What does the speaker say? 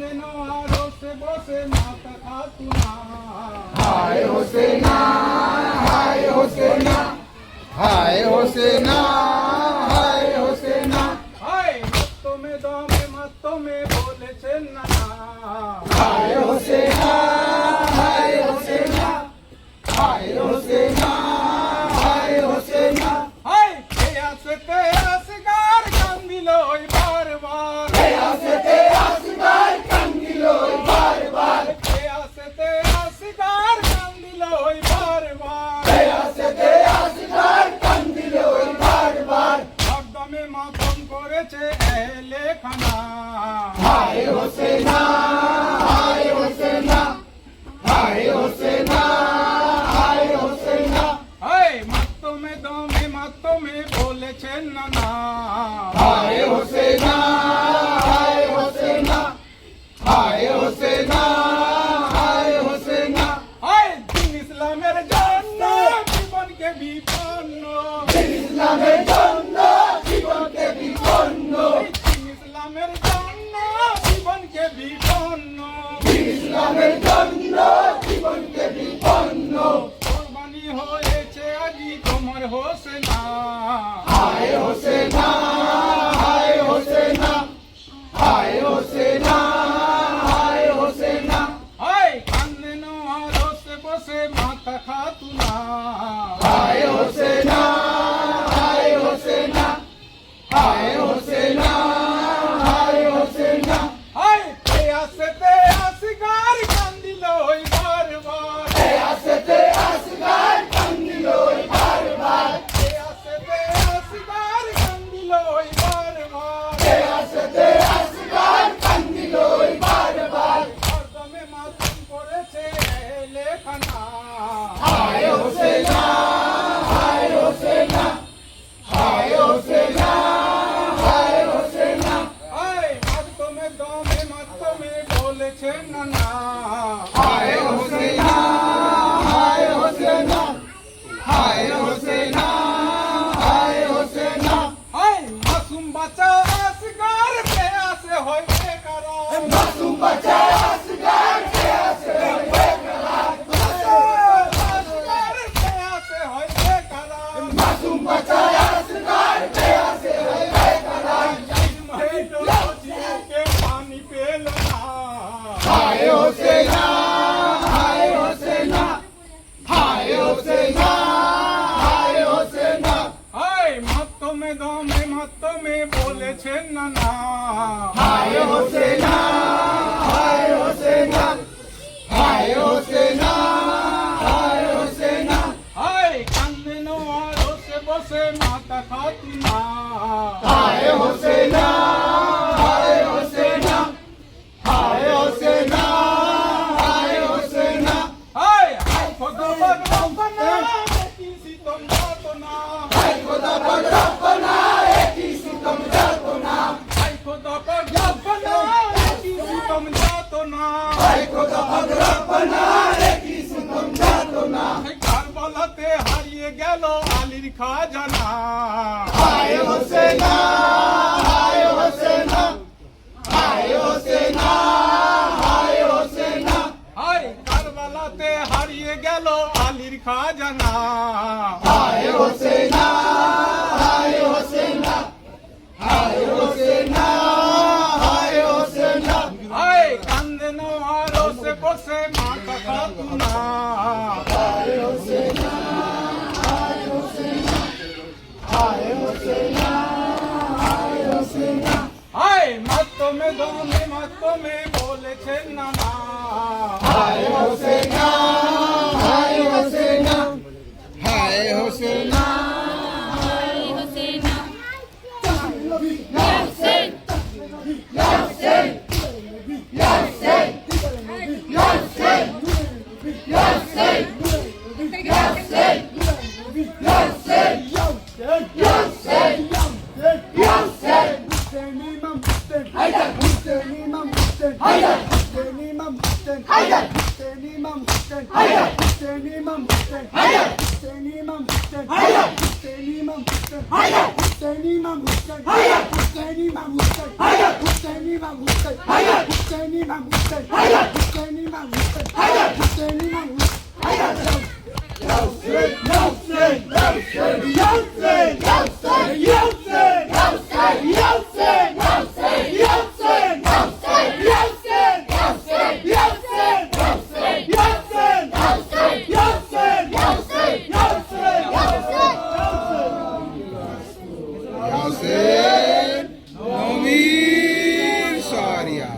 কান্দেনো আরশে বসে মাতা খাতুনা। হায় হোসেনা, হায় হোসেনা, হায় হোসেনা, হায় হোসেনা। হায় মাতমে দমে মাতমে বলেছেন না। হায় হোসেনা, হায় হোসেনা, হায় হোসেনা, হায় হোসেনা। হায় কেয়াসতে আসগার কান্দিল ওই বারবার। কেয়াসতে আসগার কান্দিল ওই বারবার। কেয়াসতে আসগার কান্দিল ওই বারবার। কেয়াসতে আসগার কান্দিল ওই বারবার। একদমে মাতম করেছে এহলে খানা। হায় হোসেনা, হায় হোসেনা, হায় হোসেনা, হায় হোসেনা। হায় মাতমে দমে মাতমে বলেছেন না। হায় হোসেনা, হায় হোসেনা, হায় হোসেনা, হায় হোসেনা। হায় দিন ইসলামের জন্য জীবনকে বিপন্ন। দিন ইসলামের জন্য জীবনকে বিপন্ন। দিন ইসলামের জন্য জীবনকে বিপন্ন। দিন ইসলামের জন্য জীবনকে বিপন্ন। কোরবানি হয়েছে আজি তোমার হোসেনা। হায় হোসেনা, হায় হোসেনা, হায় হোসেনা, হায় হোসেনা। হায় কান্দেন আরশে বসে মাতা খাতুনা। হায় হোসেনা, হায় হোসেনা, হায় হোসেনা, হায় হোসেনা। হায় কেয়াসতে আসগার কান্দিল ওই বারবার। কেয়াসতে আসগার কান্দিল ওই বারবার। কেয়াসতে আসগার কান্দিল ওই বারবার। কেয়াসতে আসগার কান্দিল ওই বারবার। একদমে মাতম করেছে এহলে খানা। হায় হোসেনা, হায় হোসেনা, হায় হোসেনা, হায় হোসেনা। হায় মাতমে দমে মাতমে বলেছেন না। হায় হোসেনা, হায় হোসেনা, হায় হোসেনা, হায় হোসেনা। হায় মাসুম বাচ্চা আসগার কেয়াসে হইবে কারার। মাসুম বাচ্চা আসগার কেয়াসে হইবে কারার। আসগার কেয়াসে হইবে কারার। মাসুম বাচ্চা আসগার কেয়াসে হইবে কারার। জিকে পানি পেল না। হায় হোসেনা, হায় হোসেনা, হায় হোসেনা, হায় হোসেনা। হায় মাতমে দমে মাতমে বলেছেন না। হায় হোসেনা, হায় হোসেনা, হায় হোসেনা, হায় হোসেনা। হায় কান্দেন আরশে বসে মাতা খাতুনা। হায় হোসেনা, হায় হোসেনা, হায় হোসেনা, হায় হোসেনা। হায় হায় খোদা পাক রব্বানা কি সিতম যাতনা। হায় খোদা পাক রব্বানা একই সিতম যাতনা। হায় খোদা পাক রব্বানা কি সিতম যাতনা। হায় খোদা পাক রব্বানা একই সিতম যাতনা। কারবালাতে হারিয়ে গেল আলীর খাজানা। হায় হোসেনা, হায় হোসেনা, হায় হোসেনা, হায় হোসেনা। হায় কারবালাতে হারিয়ে গেল আলীর খাজানা। হায় হোসেনা, হায় হোসেনা, হায় হোসেনা, হায় হোসেনা। হায় কান্দেন আরশে বসে মাতা খাতুনা। হায় হোসেনা, হায় হোসেনা, হায় হোসেনা, হায় হোসেনা। হায় মাতমে দমে মাতমে বলেছেন না। হায় হোসেনা, হায় হোসেনা, হায় Hosena. Haydi! Hussein Imam Hussein. Hussein Imam Hussein. Hussein Imam Hussein. Hussein Imam Hussein. Hussein Imam Hussein. Hussein Imam Hussein. Hussein Imam Hussein. Hussein Imam Hussein. Nomir Sharia.